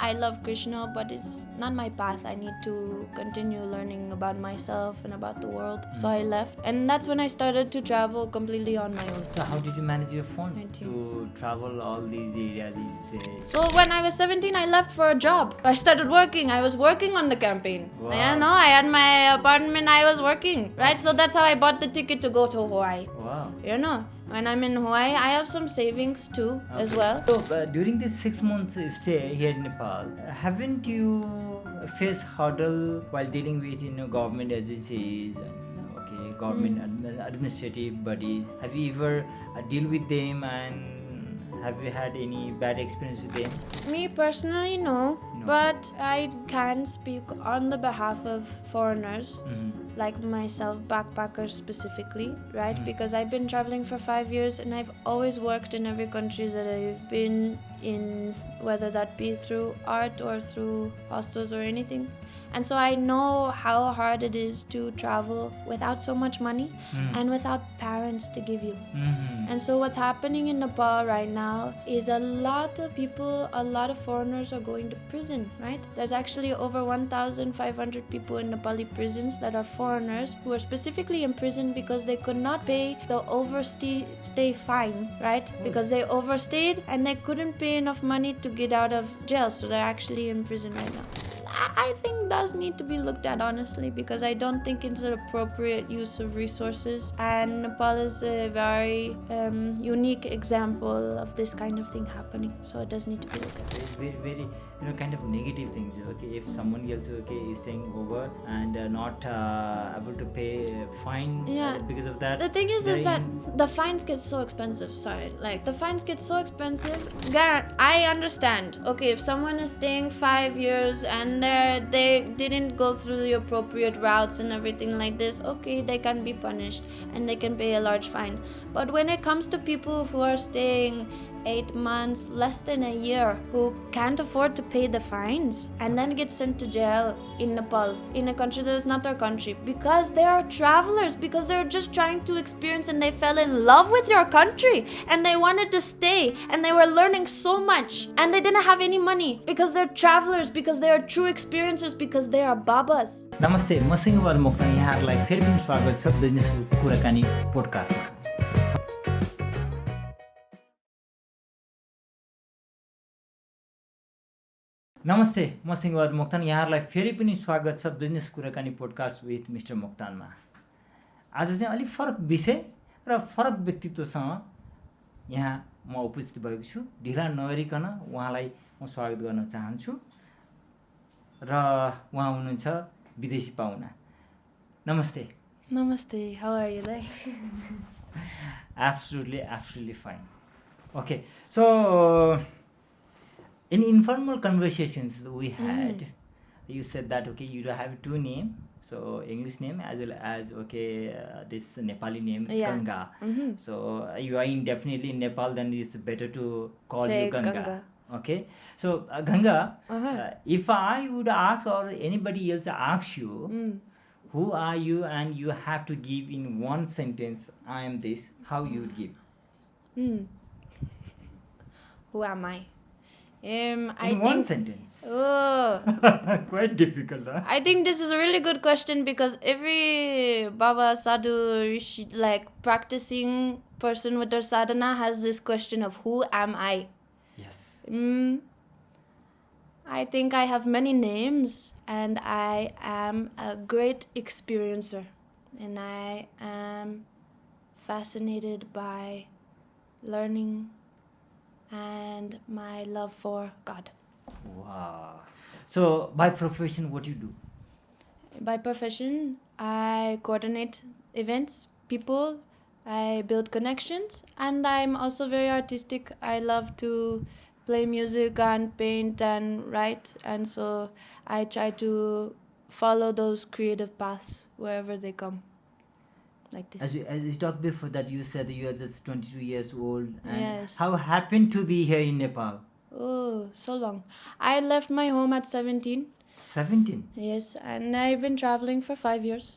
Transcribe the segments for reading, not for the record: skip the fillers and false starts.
I love Krishna, but it's not my path. I need to continue learning about myself and about the world. So I left, and that's when I started to travel completely on my own. So how did you manage your phone 19. to travel all these areas? You say. So when I was 17, I left for a job. I started working. I was working on the campaign. Wow. I know, I had my apartment. I was working, right? So that's how I bought the ticket to go to Hawaii. Wow. You know, when I'm in Hawaii, I have some savings too as well. So during this 6 months stay here in Nepal, haven't you faced hurdle while dealing with government agencies and government administrative bodies? Have you ever deal with them, and have you had any bad experience with them? Me personally, no. But I can speak on the behalf of foreigners, like myself, backpackers specifically, right? Because I've been traveling for 5 years and I've always worked in every country that I've been in, whether that be through art or through hostels or anything. And so I know how hard it is to travel without so much money and without parents to give you. And so what's happening in Nepal right now is a lot of people, a lot of foreigners are going to prison, right? There's actually over 1,500 people in Nepali prisons that are foreigners who are specifically in prison because they could not pay the overstay fine, right? Because they overstayed and they couldn't pay enough money to get out of jail. So they're actually in prison right now. I think does need to be looked at honestly, because I don't think it's an appropriate use of resources, and Nepal is a very unique example of this kind of thing happening, so it does need to be looked at. Very kind of negative things. If someone else is staying over and not able to pay fine because of that. The thing is that the fines get so expensive. The fines get so expensive. I understand. Okay, if someone is staying 5 years and they didn't go through the appropriate routes and everything like this, okay, they can be punished and they can pay a large fine. But when it comes to people who are staying 8 months, less than a year, who can't afford to pay the fines and then get sent to jail in Nepal, in a country that is not their country, because they are travelers, because they're just trying to experience and they fell in love with your country and they wanted to stay and they were learning so much and they didn't have any money because they're travelers, because they are true experiencers, because they are babas. नमस्ते, म सिंह बहादुर मोक्तान यहाँहरूलाई फेरि पनि स्वागत छ business कुराकानी पोडकास्टमा। नमस्ते, म सिंह बहादुर मोक्तान यहाँहरूलाई फेरि पनि स्वागत छ बिजनेस कुराकानी पोडकास्ट विथ मिस्टर मोक्तानमा। आज चाहिँ अलिक फरक विषय र फरक व्यक्तित्वसँग यहाँ म उपस्थित भएको छु। ढिला नगरिकन उहाँलाई म स्वागत गर्न चाहन्छु र उहाँ हुनुहुन्छ विदेशी पाहुना। नमस्ते। Namaste, how are you? Absolutely fine. Okay, so in informal conversations we had, you said that you do have two names, so English name as well as this Nepali name Ganga. So you are definitely in Nepal, then it's better to call you Ganga. Okay, so Ganga, if I would ask or anybody else asks you, who are you, and you have to give in one sentence, I am this, how you would give? Who am I? One sentence. Oh. Quite difficult, huh? I think this is a really good question, because every Baba, Sadhu, Rishi, practicing person with their sadhana has this question of who am I? Yes. I think I have many names, and I am a great experiencer, and I am fascinated by learning and my love for God. Wow. So by profession, what you do? By profession, I coordinate events, people, I build connections, and I'm also very artistic. I love to play music and paint and write, and so I try to follow those creative paths wherever they come. Like this. As you talked before that, you said you are just 22 years old, and Yes. how happened to be here in Nepal? Oh, so long. I left my home at 17. 17? Yes, and I've been traveling for 5 years.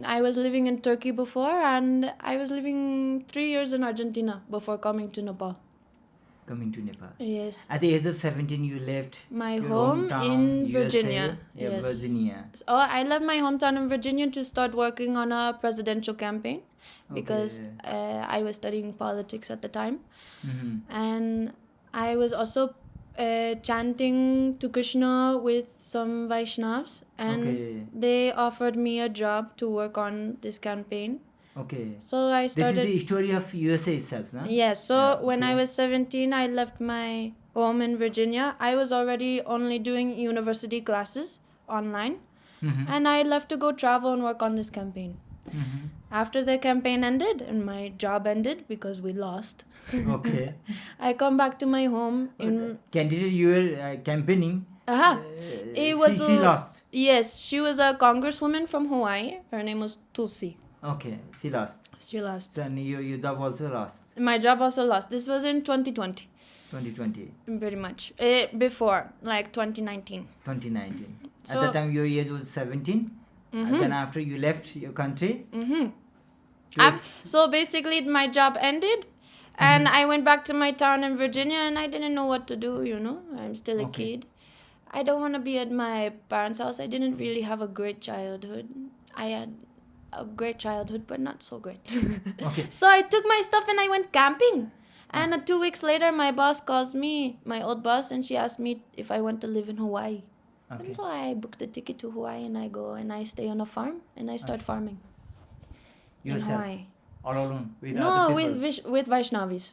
I was living in Turkey before, and I was living 3 years in Argentina before coming to Nepal. Coming to Nepal. Yes. At the age of 17, you left My your home hometown, in USA, Virginia. Yeah, Yes. Virginia. Oh, I left my hometown in Virginia to start working on a presidential campaign because I was studying politics at the time. And I was also chanting to Krishna with some Vaishnavas, and they offered me a job to work on this campaign. Okay. So I started. This is the story of USA itself, no? Yes. So when I was 17, I left my home in Virginia. I was already only doing university classes online, and I left to go travel and work on this campaign. After the campaign ended and my job ended because we lost. Okay. I come back to my home in. Candidate you were campaigning. It was she lost. Yes, she was a congresswoman from Hawaii. Her name was Tulsi. Okay, she lost. She lost. So, and your job also lost. My job also lost. This was in 2020. 2020. Pretty much. Before, like 2019. 2019. So, at that time, your age was 17. And then after you left your country. So basically, my job ended. And I went back to my town in Virginia and I didn't know what to do, you know. I'm still a kid. I don't want to be at my parents' house. I didn't really have a great childhood. I had a great childhood, but not so great. So I took my stuff and I went camping. And 2 weeks later, my boss calls me, my old boss, and she asked me if I want to live in Hawaii. And so I booked a ticket to Hawaii and I go and I stay on a farm and I start farming. Yourself? In Hawaii. All alone? With other people? with Vaishnavis.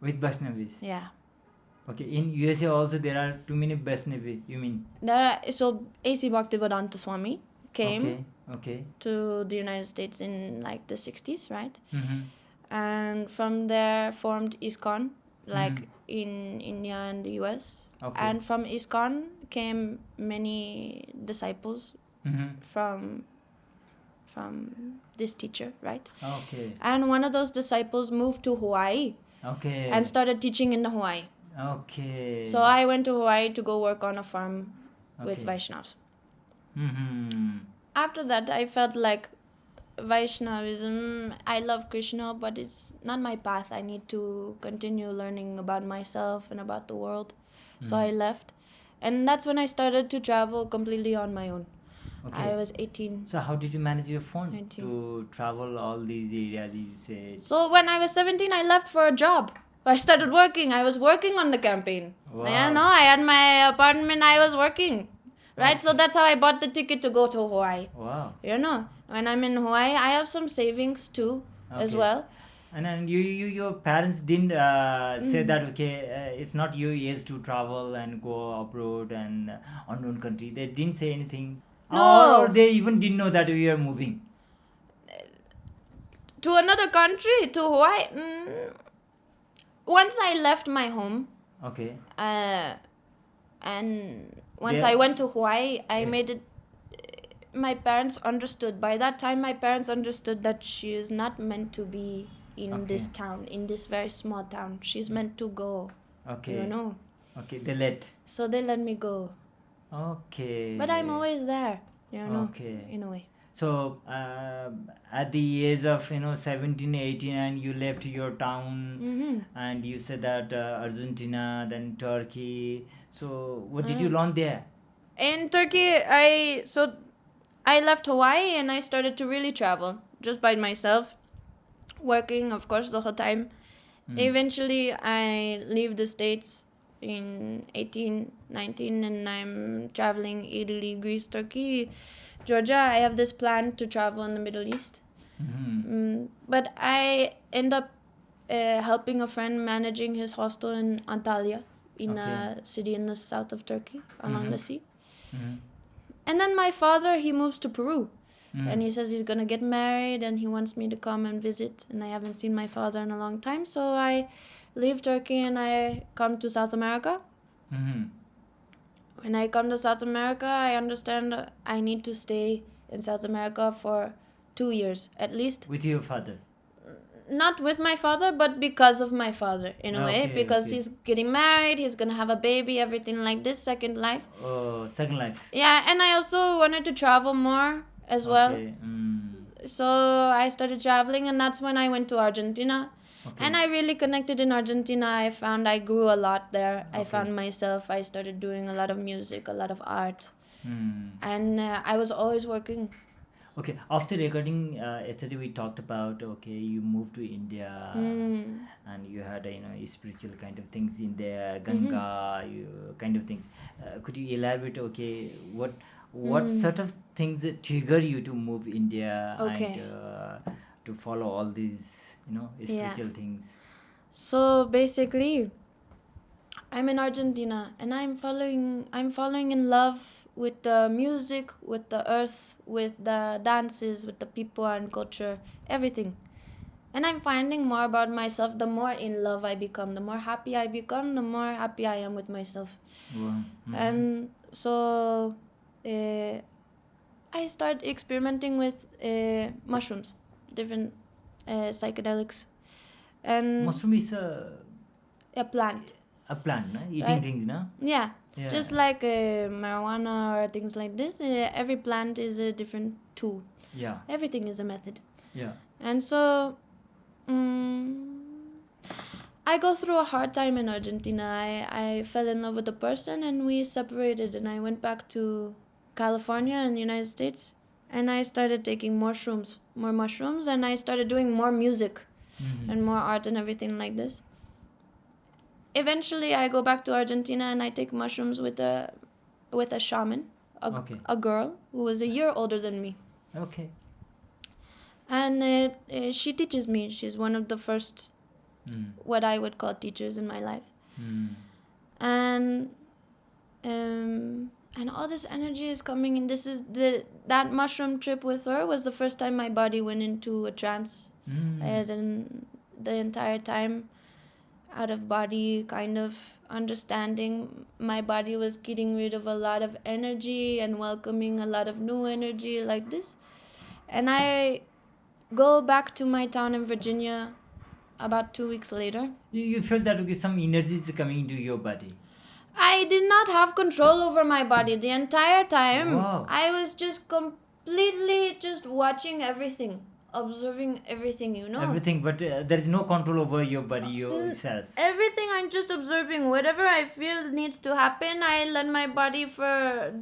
With Vaishnavis? Yeah. Okay, in USA also there are too many Vaishnavi, you mean? So A.C. Bhaktivedanta Swami came okay. to the United States in like the 60s, right? And from there formed ISKCON, like in India and the US. And from ISKCON came many disciples from this teacher, right? Okay. And one of those disciples moved to Hawaii. Okay. And started teaching in Hawaii. Okay. So I went to Hawaii to go work on a farm with Vaishnavas. After that, I felt like Vaishnavism, I love Krishna, but it's not my path. I need to continue learning about myself and about the world. So I left. And that's when I started to travel completely on my own. I was 18. So how did you manage your phone 19. to travel all these areas you said? So when I was 17, I left for a job. I started working. I was working on the campaign. Wow. I had my apartment. I was working. Right? So that's how I bought the ticket to go to Hawaii. Wow. When I'm in Hawaii, I have some savings too as well. And then your parents didn't say that, it's not your age to travel and go abroad and unknown country. They didn't say anything. No. Or they even didn't know that you are moving. To another country, to Hawaii. Once I left my home. Okay. And once I went to Hawaii, I made it. My parents understood. By that time, my parents understood that she is not meant to be in this town, in this very small town. She's meant to go. Okay. Okay, they let. So they let me go. Okay. But I'm always there, Okay. in a way. So, at the age of, 17, 18, and you left your town, and you said that Argentina, then Turkey. So, what did you learn there? In Turkey, I left Hawaii and I started to really travel just by myself, working, of course, the whole time. Eventually, I leave the States in 18, 19, and I'm traveling Italy, Greece, Turkey, Georgia. I have this plan to travel in the Middle East. But I end up helping a friend managing his hostel in Antalya, in a city in the south of Turkey, along the sea. And then my father, he moves to Peru. And he says he's going to get married and he wants me to come and visit. And I haven't seen my father in a long time. So I leave Turkey and I come to South America. When I come to South America, I understand I need to stay in South America for 2 years at least. With your father? Not with my father, but because of my father, in a way. Because he's getting married, he's going to have a baby, everything like this, second life. Oh, second life. Yeah, and I also wanted to travel more as well. So I started traveling, and that's when I went to Argentina. Okay. And I really connected in Argentina. I found I grew a lot there. I Okay. found myself. I started doing a lot of music, a lot of art. Hmm. And I was always working. Okay, after recording yesterday we talked about, okay, you moved to India and you had spiritual kind of things in there, Ganga, you kind of things. Could you elaborate? Okay, what sort of things that trigger you to move India Okay. and to follow all these spiritual things? So basically, I'm in Argentina and I'm falling in love with the music, with the earth, with the dances, with the people and culture, everything. And I'm finding more about myself. The more in love I become, the more happy I become, the more happy I am with myself. Wow. And so I start experimenting with mushrooms, different psychedelics. And Mushroom is a plant. plant, no? Eating Right. things, no? Yeah. Yeah. Just like marijuana or things like this, every plant is a different tool. Yeah. Everything is a method. Yeah. And so I go through a hard time in Argentina. I fell in love with a person and we separated, and I went back to California in the United States, and I started taking more mushrooms, and I started doing more music and more art and everything like this. Eventually I go back to Argentina and I take mushrooms with a shaman, a girl who was a year older than me. Okay. And she teaches me. She's one of the first what I would call teachers in my life. And all this energy is coming in. This is that mushroom trip with her was the first time my body went into a trance. I had the entire time out of body kind of understanding. My body was getting rid of a lot of energy and welcoming a lot of new energy like this. And I go back to my town in Virginia about 2 weeks later. You felt that some energy is coming into your body. I did not have control over my body the entire time. Wow. I was just completely just watching everything, observing everything, Everything, but there is no control over your body yourself. Everything I'm just observing. Whatever I feel needs to happen, I let my body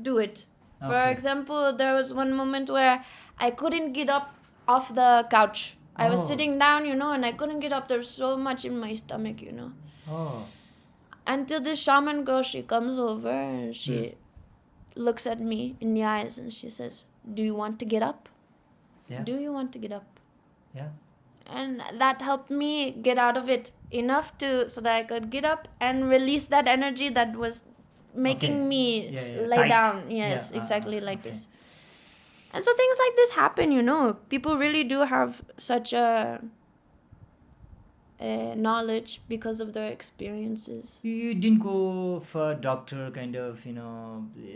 do it. For example, there was one moment where I couldn't get up off the couch. I was sitting down, and I couldn't get up. There's so much in my stomach, Oh. Until this shaman girl, she comes over and she looks at me in the eyes and she says, "Do you want to get up? Yeah. Do you want to get up?" Yeah. And that helped me get out of it enough so that I could get up and release that energy that was making me lay Tight. down. Yes, exactly like this. And so things like this happen, People really do have such a knowledge because of their experiences. You didn't go for doctor kind of,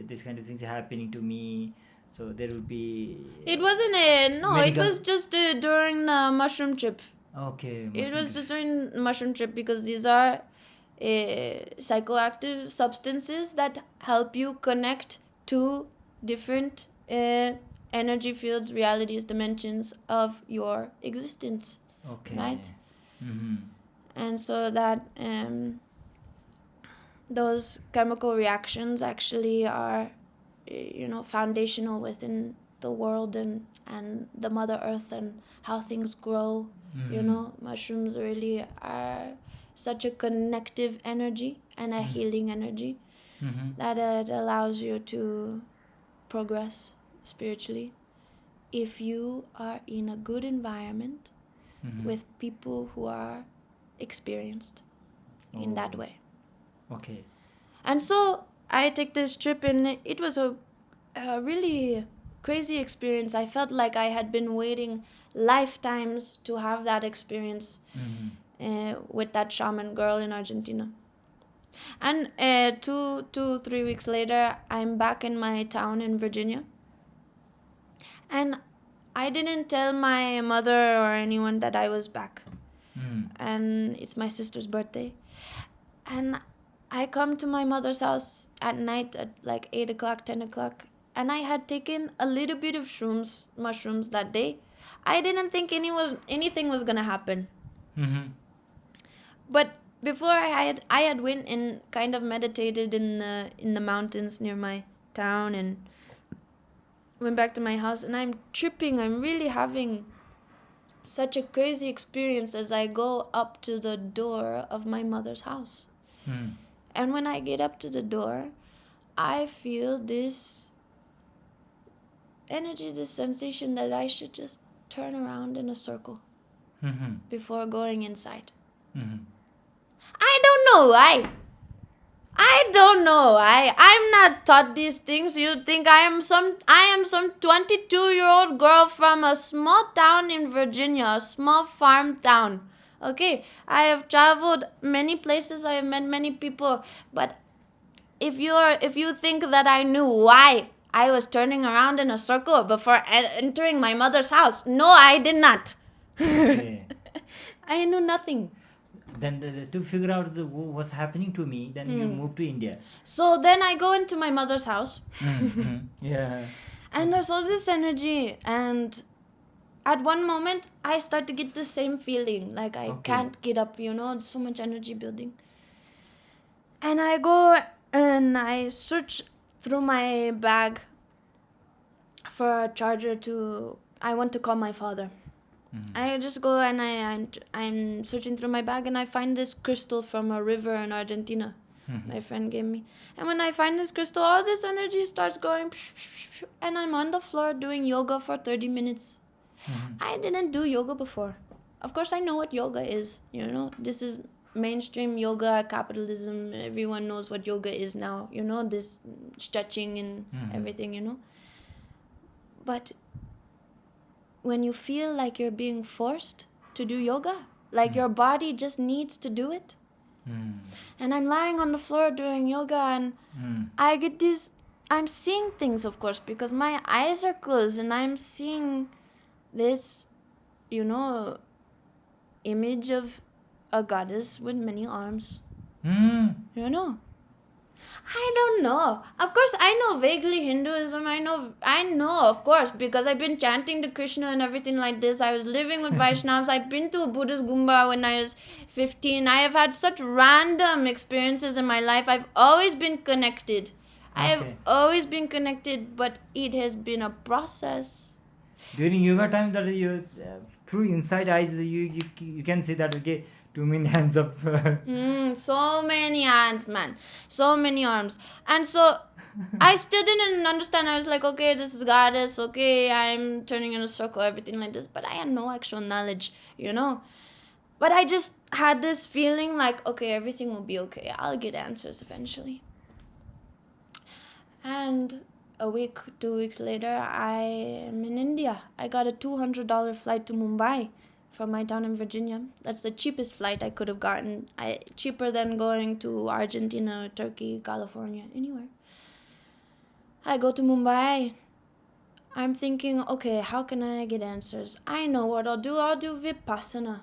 this kind of things are happening to me. So there will be... It wasn't it was just during the mushroom trip. Okay. It was just during the mushroom trip because these are psychoactive substances that help you connect to different energy fields, realities, dimensions of your existence. Okay. Right? Mm-hmm. And so that those chemical reactions actually are foundational within the world and the Mother Earth and how things grow. Mushrooms really are such a connective energy and a healing energy that it allows you to progress spiritually if you are in a good environment with people who are experienced in that way. Okay. And so I take this trip and it was a really crazy experience. I felt like I had been waiting lifetimes to have that experience with that shaman girl in Argentina. And 3 weeks later, I'm back in my town in Virginia. And I didn't tell my mother or anyone that I was back. And it's my sister's birthday. And I come to my mother's house at night at like 8 o'clock, 10 o'clock. And I had taken a little bit of mushrooms that day. I didn't think anything was going to happen. But before I had went and kind of meditated in the mountains near my town and went back to my house, and I'm tripping. I'm really having such a crazy experience as I go up to the door of my mother's house. And when I get up to the door, I feel this energy, this sensation that I should just turn around in a circle before going inside. I don't know why. I don't know why. I'm not taught these things. You think I am some 22-year-old girl from a small town in Virginia, a small farm town. Okay, I have traveled many places, I have met many people, but if you think that I knew why I was turning around in a circle before entering my mother's house, no, I did not. Okay. I knew nothing. Then to figure out what's happening to me, then you move to India. So then I go into my mother's house. Yeah. And there's all this energy, and at one moment I start to get the same feeling, like I can't get up, so much energy building. And I go and I search through my bag for a charger I want to call my father. I just go and I'm searching through my bag, and I find this crystal from a river in Argentina. My friend gave me. And when I find this crystal, all this energy starts going, and I'm on the floor doing yoga for 30 minutes. I didn't do yoga before. Of course, I know what yoga is. This is mainstream yoga, capitalism. Everyone knows what yoga is now. This stretching and everything, But when you feel like you're being forced to do yoga, like your body just needs to do it. And I'm lying on the floor doing yoga, and I get I'm seeing things, of course, because my eyes are closed, and I'm seeing this, image of a goddess with many arms. I don't know. Of course, I know vaguely Hinduism. I know, of course, because I've been chanting to Krishna and everything like this. I was living with Vaishnavas. I've been to a Buddhist Gumba when I was 15. I have had such random experiences in my life. I've always been connected. I have always been connected, but it has been a process. During yoga time, that you through inside eyes, you can see that too many hands up. So many hands, man. So many arms. And so I still didn't understand. I was like, okay, this is goddess. Okay, I'm turning in a circle, everything like this. But I had no actual knowledge, But I just had this feeling like, okay, everything will be okay. I'll get answers eventually. And a week, 2 weeks later, I am in India. I got a $200 flight to Mumbai from my town in Virginia. That's the cheapest flight I could have gotten. Cheaper than going to Argentina, Turkey, California, anywhere. I go to Mumbai. I'm thinking, okay, how can I get answers? I know what I'll do. I'll do Vipassana.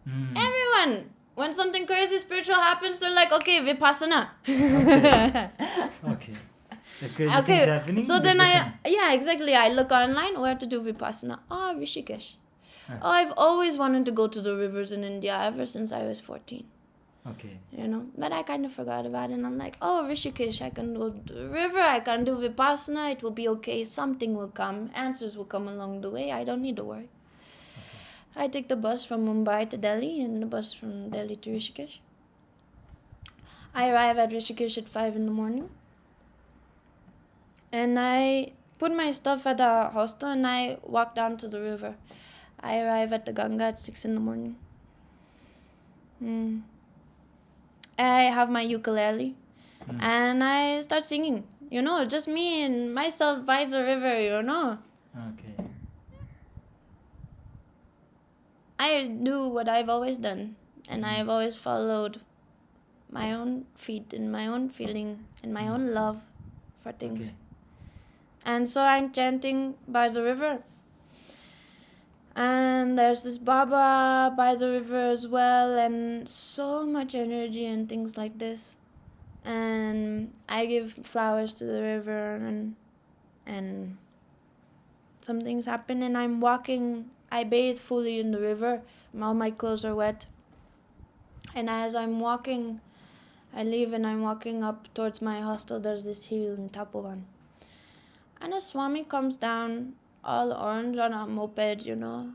Everyone, when something crazy spiritual happens, they're like, okay, Vipassana. Okay. The crazy things happening, so then exactly. I look online where to do Vipassana. Rishikesh. I've always wanted to go to the rivers in India ever since I was 14. Okay. But I kind of forgot about it, and I'm like, Rishikesh, I can go to the river, I can do Vipassana, it will be okay, something will come, answers will come along the way, I don't need to worry. Okay. I take the bus from Mumbai to Delhi, and the bus from Delhi to Rishikesh. I arrive at Rishikesh at 5 in the morning. And I put my stuff at the hostel, and I walk down to the river. I arrive at the Ganga at 6 in the morning. I have my ukulele, and I start singing. Just me and myself by the river, Okay. I do what I've always done, and I've always followed my own feet and my own feeling and my own love for things. Okay. And so I'm chanting by the river. And there's this Baba by the river as well, and so much energy and things like this. And I give flowers to the river, and some things happen, and I'm walking. I bathe fully in the river. All my clothes are wet. And as I'm walking, I leave and I'm walking up towards my hostel. There's this hill in Tapovan. And a Swami comes down all orange on a moped, you know.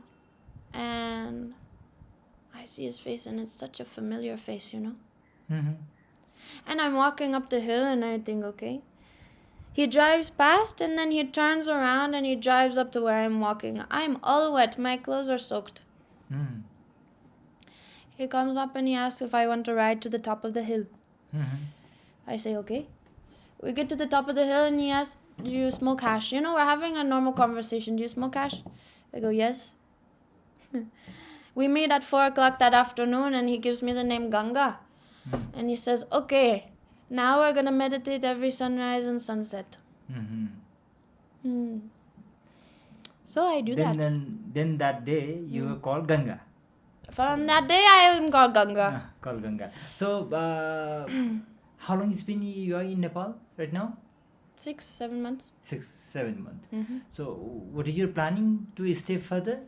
And I see his face and it's such a familiar face, you know. Mm-hmm. And I'm walking up the hill and I think, okay. He drives past and then he turns around and he drives up to where I'm walking. I'm all wet. My clothes are soaked. Mm-hmm. He comes up and he asks if I want to ride to the top of the hill. Mm-hmm. I say, okay. We get to the top of the hill and he asks, do you smoke hash? You know, we're having a normal conversation. Do you smoke hash? I go, yes. We meet at 4 o'clock that afternoon and he gives me the name Ganga. Mm-hmm. And he says, okay, now we're going to meditate every sunrise and sunset. Mm-hmm. So I do that. Then that day you were called Ganga. From that day I am called Ganga. Called Ganga. So how long it's been you are in Nepal right now? 6-7 months. 6-7 months. Mm-hmm. So what is your planning to stay further?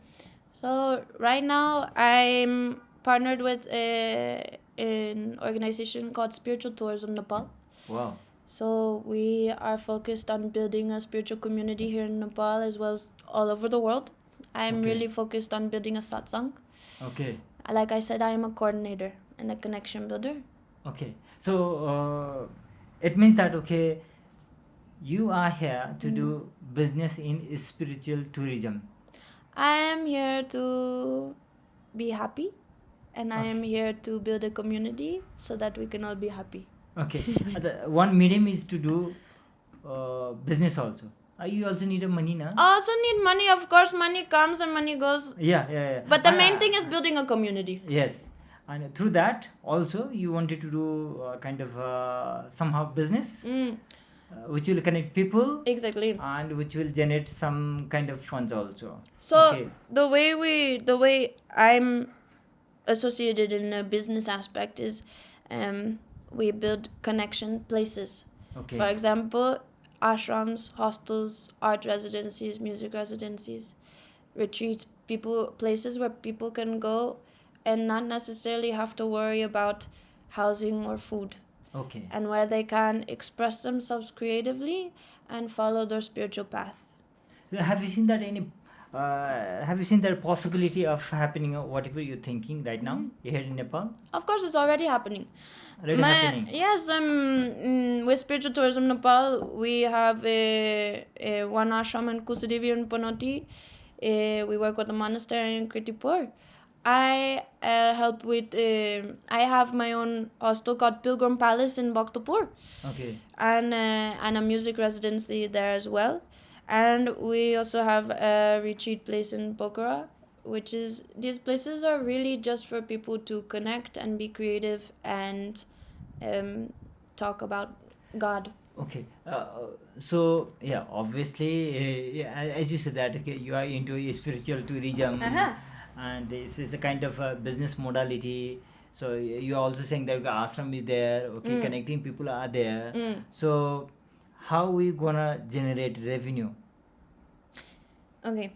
So right now I'm partnered with an organization called Spiritual Tourism Nepal. Wow. So we are focused on building a spiritual community here in Nepal as well as all over the world. I'm really focused on building a satsang. Okay. Like I said, I am a coordinator and a connection builder. Okay. So it means that you are here to do business in spiritual tourism. I am here to be happy and I am here to build a community so that we can all be happy. Okay. The one medium is to do business also. You also need a money now. Also need money, of course. Money comes and money goes. Yeah. But the main thing is building a community. Yes. And through that also you wanted to do kind of somehow business which will connect people. Exactly. And which will generate some kind of funds also. So the way I'm associated in a business aspect is we build connection places. Okay. For example, ashrams, hostels, art residencies, music residencies, retreats, places where people can go and not necessarily have to worry about housing or food. Okay. And where they can express themselves creatively and follow their spiritual path. Have you seen that have you seen that possibility of happening whatever you're thinking right now here in Nepal? Of course, it's already happening. Happening. Yes, with Spiritual Tourism Nepal, we have one ashram in Kusadevi and Panoti. We work with the monastery in Kirtipur. I help with. I have my own hostel called Pilgrim Palace in Bhaktapur. Okay. And a music residency there as well. And we also have a retreat place in Pokhara, which is, these places are really just for people to connect and be creative and talk about God. Okay. So yeah, obviously, as you said that you are into spiritual tourism, and this is a kind of a business modality. So you are also saying that ashram is there. Okay, connecting people are there. So how we gonna generate revenue? Okay.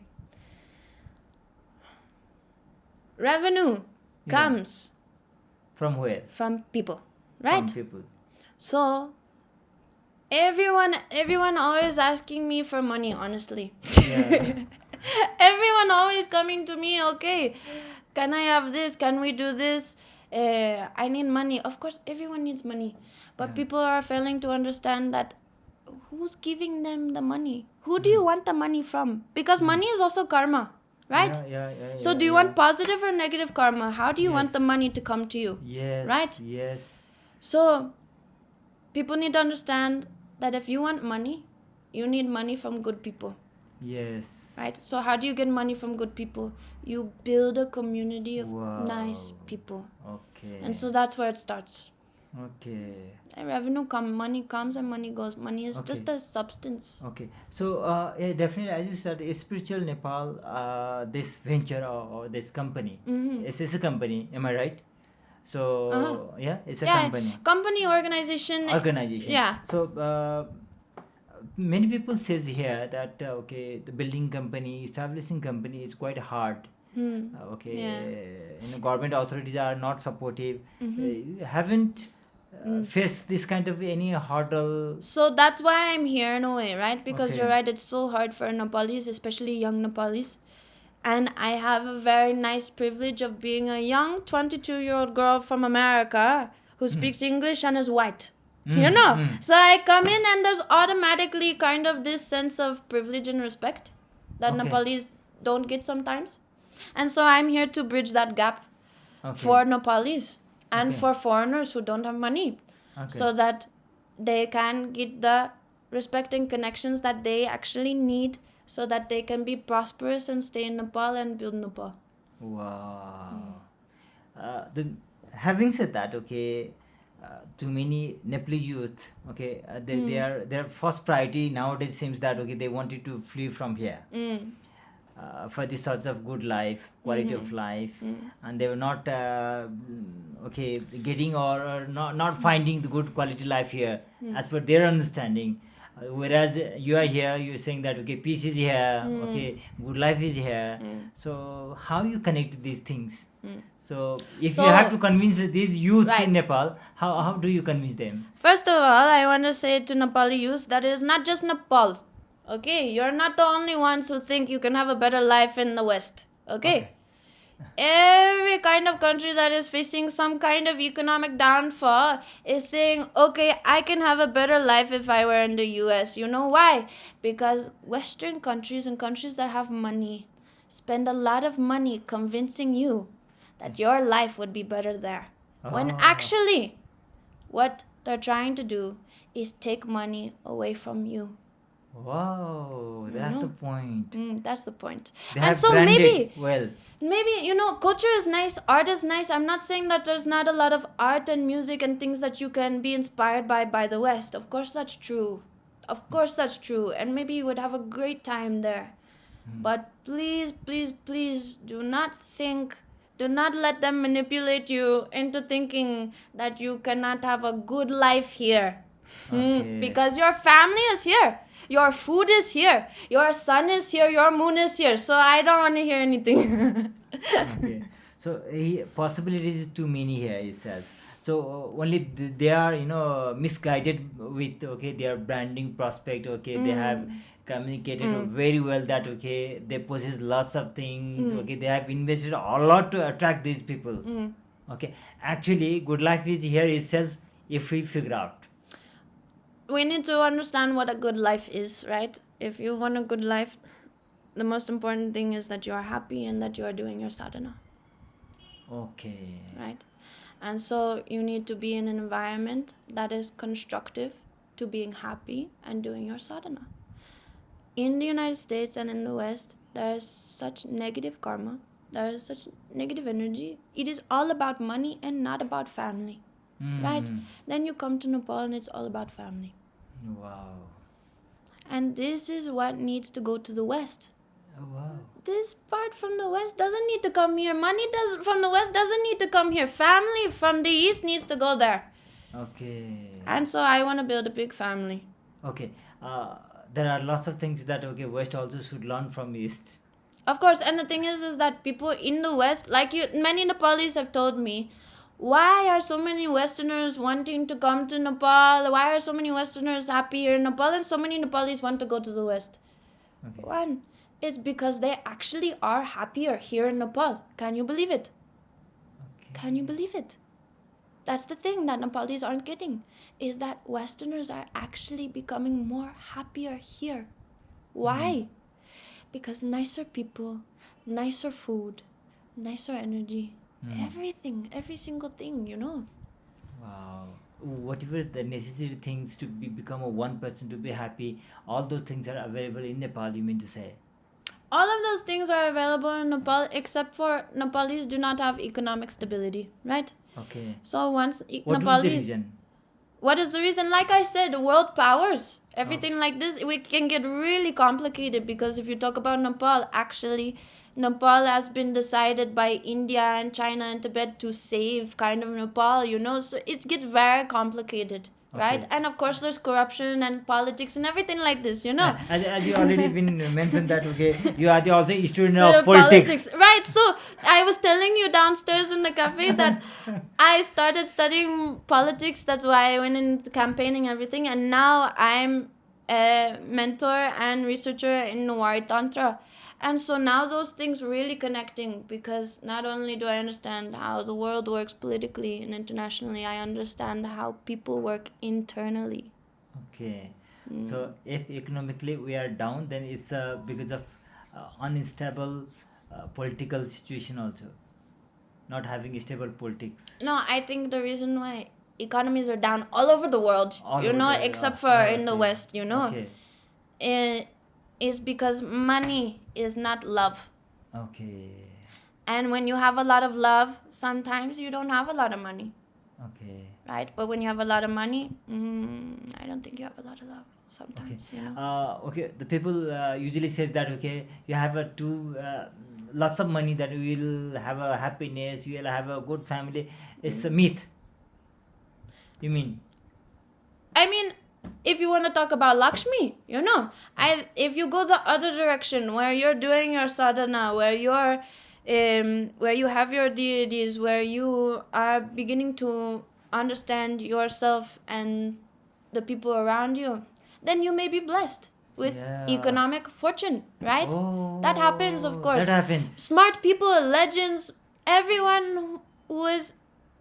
Revenue comes from where? From people, right? From people. So everyone always asking me for money, honestly. Yeah. Everyone always coming to me, okay, can I have this? Can we do this? I need money. Of course, everyone needs money. But people are failing to understand that who's giving them the money? Who do you want the money from? Because money is also karma, right? So do you want positive or negative karma? How do you want the money to come to you? Yes. Right? Yes. So people need to understand that if you want money, you need money from good people. Yes. Right? So how do you get money from good people? You build a community of nice people. Okay. And so that's where it starts. Okay. Revenue money comes and money goes. Money is just a substance. Okay. So definitely, as you said, Spiritual Nepal, this venture or this company, it's a company. Am I right? So it's a company. Company, organization. Yeah. So many people says here that the building company, establishing company is quite hard. Government authorities are not supportive. You haven't faced this kind of any hurdle. So that's why I'm here in a way, right? Because Okay. you're right, it's so hard for Nepalis, especially young Nepalis. And I have a very nice privilege of being a young 22-year-old girl from America who speaks English and is white. So I come in and there's automatically kind of this sense of privilege and respect that Okay. Nepalis don't get sometimes. And so I'm here to bridge that gap Okay. for Nepalis and Okay. for foreigners who don't have money, so that they can get the respect and connections that they actually need, so that they can be prosperous and stay in Nepal and build Nepal. Wow. Having said that, to many Nepalese youth, their first priority nowadays seems that they wanted to flee from here for this sorts of good life, quality of life, and they were not getting or not finding the good quality life here as per their understanding. Whereas you are here, you're saying that peace is here, good life is here. So how you connect these things? So if you have to convince these youths in Nepal, how do you convince them? First of all, I want to say to Nepali youths that it is not just Nepal. Okay, you're not the only ones who think you can have a better life in the West. Okay. Every kind of country that is facing some kind of economic downfall is saying, okay, I can have a better life if I were in the US. You know why? Because Western countries and countries that have money spend a lot of money convincing you that your life would be better there. When actually, what they're trying to do is take money away from you. Wow, that's the point. That's the point. They And have so branded maybe, culture is nice, art is nice. I'm not saying that there's not a lot of art and music and things that you can be inspired by the West. Of course that's true. And maybe you would have a great time there. But please, please, please do not let them manipulate you into thinking that you cannot have a good life here. Because your family is here. Your food is here. Your sun is here. Your moon is here. So I don't want to hear anything. So possibilities too many here itself. So only they are misguided with their branding prospect. They have communicated very well that they possess lots of things. They have invested a lot to attract these people. Actually good life is here itself if we figure out. We need to understand what a good life is, right? If you want a good life, the most important thing is that you are happy and that you are doing your sadhana. Right? And so you need to be in an environment that is constructive to being happy and doing your sadhana. In the United States and in the West, there is such negative karma, there is such negative energy. It is all about money and not about family. Right? Then you come to Nepal and it's all about family. Wow. And this is what needs to go to the West. Wow. This part from the West doesn't need to come here. Money from the West doesn't need to come here. Family from the East needs to go there. And so I want to build a big family. There are lots of things that West also should learn from East. Of course, and the thing is that people in the West, like you, many Nepalis have told me, why are so many Westerners wanting to come to Nepal? Why are so many Westerners happy here in Nepal and so many Nepalis want to go to the West? One, it's because they actually are happier here in Nepal. Can you believe it? Can you believe it? That's the thing that Nepalis aren't getting, is that Westerners are actually becoming more happier here. Why? Because nicer people, nicer food, nicer energy. Everything, every single thing, Wow. Whatever the necessary things to become a one person to be happy, all those things are available in Nepal, you mean to say? All of those things are available in Nepal, except for Nepalis do not have economic stability, right? So once What is the reason? What is the reason? Like I said, world powers. Everything like this, we can get really complicated, because if you talk about Nepal, actually, Nepal has been decided by India and China and Tibet to save kind of Nepal, so it gets very complicated. right? And of course there's corruption and politics and everything like this, you know. As you already been mentioned that, okay, you are also a student Still of politics. Right, so I was telling you downstairs in the cafe that I started studying politics. That's why I went into campaigning and everything, and now I'm a mentor and researcher in Nawari Tantra. And so now those things really connecting, because not only do I understand how the world works politically and internationally, I understand how people work internally. Okay. So if economically we are down, then it's because of unstable political situation also. Not having stable politics. No, I think the reason why economies are down all over the world, except for in the West, is because money is not love. Okay. And when you have a lot of love, sometimes you don't have a lot of money. Okay. Right? But when you have a lot of money, I don't think you have a lot of love sometimes. Okay. The people usually says that, okay, you have lots of money, that you will have a happiness, you will have a good family. It's a myth. You mean? I mean, if you want to talk about Lakshmi, if you go the other direction, where you're doing your sadhana, where you're where you have your deities, where you are beginning to understand yourself and the people around you, then you may be blessed with economic fortune, right? That happens, of course. That happens. Smart people, legends, everyone who is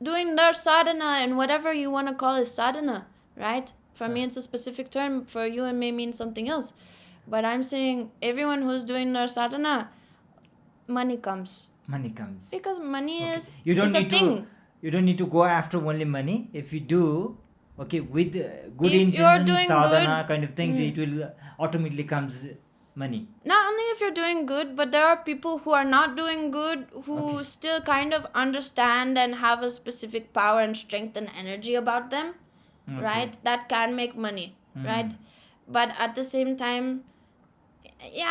doing their sadhana, and whatever you want to call is sadhana, right? For me, it's a specific term. For you, it may mean something else. But I'm saying everyone who's doing their sadhana, money comes. Money comes. Because money is a thing. You don't need to go after only money. If you do, okay, with good intention, sadhana kind of things, it will automatically comes money. Not only if you're doing good, but there are people who are not doing good, who still kind of understand and have a specific power and strength and energy about them. Right? That can make money, right? But at the same time,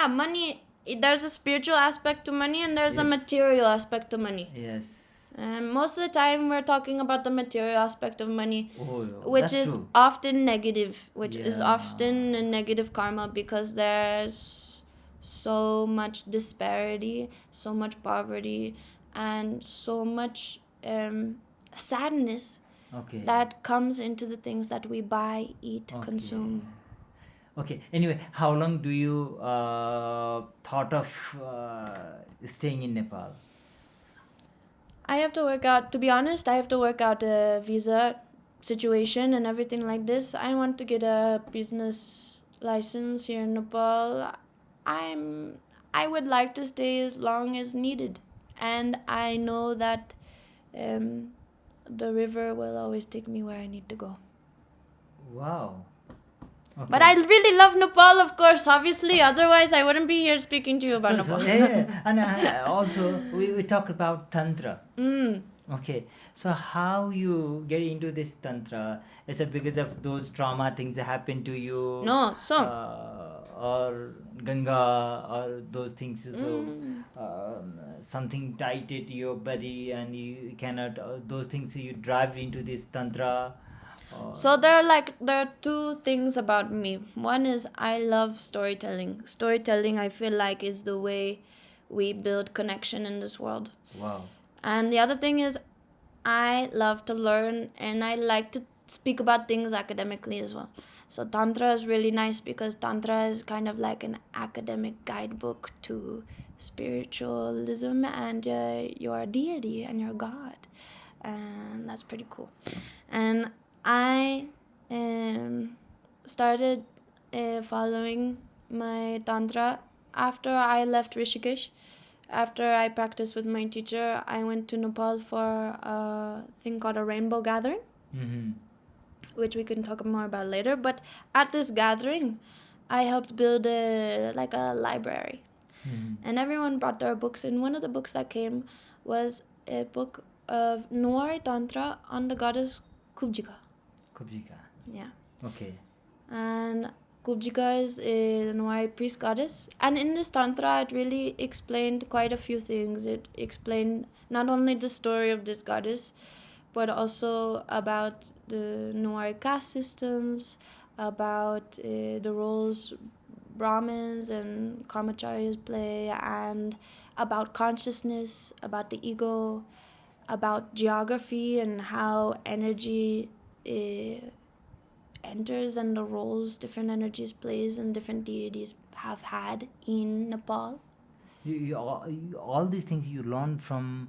money, there's a spiritual aspect to money, and there's a material aspect to money. Yes. And most of the time we're talking about the material aspect of money, which is often negative, which is often a negative karma, because there's so much disparity, so much poverty, and so much sadness that comes into the things that we buy, eat, consume. Okay. Anyway, how long do you thought of staying in Nepal? I have to work out, to be honest, I have to work out a visa situation and everything like this. I want to get a business license here in Nepal. I would like to stay as long as needed. And I know that the river will always take me where I need to go. Wow. Okay. But I really love Nepal, of course, obviously. Otherwise, I wouldn't be here speaking to you about Nepal. And also, we talk about Tantra. Okay. So how you get into this Tantra? Is it because of those trauma things that happened to you? No. So... or Ganga, or those things, something tied to your body and you cannot, those things you drive into this Tantra. So there are two things about me. One is I love storytelling. Storytelling, I feel like, is the way we build connection in this world. Wow. And the other thing is I love to learn, and I like to speak about things academically as well. So Tantra is really nice because Tantra is kind of like an academic guidebook to spiritualism and your deity and your God. And that's pretty cool. And I started following my Tantra after I left Rishikesh. After I practiced with my teacher, I went to Nepal for a thing called a rainbow gathering. Which we can talk more about later. But at this gathering, I helped build a library. And everyone brought their books, and one of the books that came was a book of Nawari Tantra on the goddess Kubjika. Yeah. Okay. And Kubjika is a Nawari priest goddess. And in this Tantra, it really explained quite a few things. It explained not only the story of this goddess, but also about the Noir caste systems, about the roles Brahmins and Karmacharyas play, and about consciousness, about the ego, about geography and how energy enters and the roles different energies plays and different deities have had in Nepal. All these things you learn from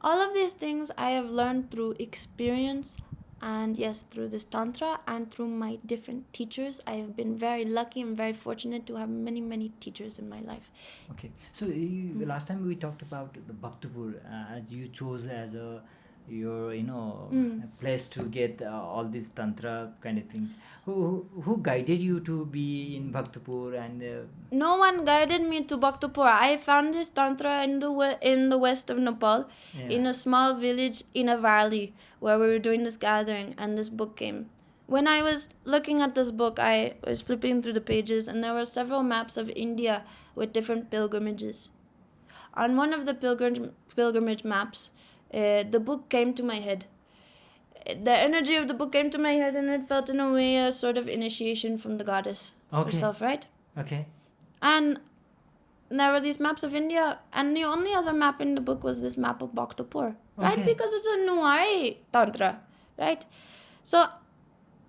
All of these things I have learned through experience, and yes, through this Tantra and through my different teachers. I have been very lucky and very fortunate to have many, many teachers in my life. Okay, so last time we talked about the Bhaktapur as you chose as your place to get all these tantra kind of things. Who guided you to be in Bhaktapur and No one guided me to Bhaktapur. I found this Tantra in the west of Nepal, in a small village in a valley where we were doing this gathering, and this book came. When I was looking at this book, I was flipping through the pages, and there were several maps of India with different pilgrimages. On one of the pilgrimage maps, the book came to my head. The energy of the book came to my head, and it felt in a way a sort of initiation from the goddess herself, right? Okay. And there were these maps of India, and the only other map in the book was this map of Bhaktapur, right? Okay. Because it's a Nuai Tantra, right? So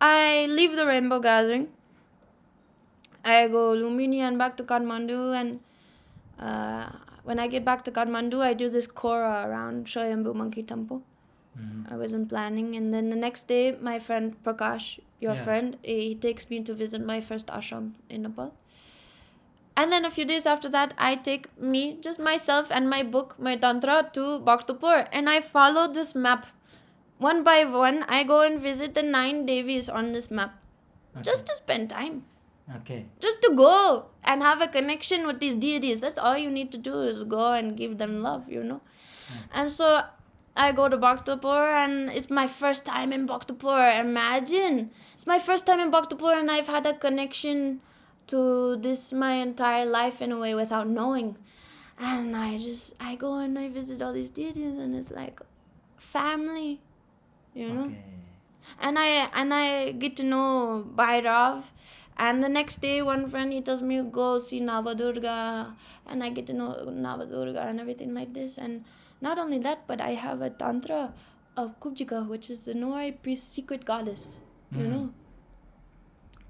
I leave the rainbow gathering. I go Lumbini and back to Kathmandu, and when I get back to Kathmandu, I do this Kora around Swayambhu Monkey Temple. I wasn't planning, and then the next day, my friend Prakash, your friend, he takes me to visit my first ashram in Nepal. And then a few days after that, I take just myself and my book, my Tantra, to Bhaktapur, and I follow this map. One by one, I go and visit the 9 Devis on this map, just to spend time. Okay. Just to go and have a connection with these deities. That's all you need to do, is go and give them love, And so I go to Bhaktapur, and it's my first time in Bhaktapur. Imagine. It's my first time in Bhaktapur, and I've had a connection to this my entire life in a way without knowing. And I go and I visit all these deities, and it's like family, Okay. And I get to know Bhairav. And the next day, one friend, he tells me to go see Navadurga, and I get to know Navadurga and everything like this. And not only that, but I have a Tantra of Kubjika, which is the Noai priest secret goddess,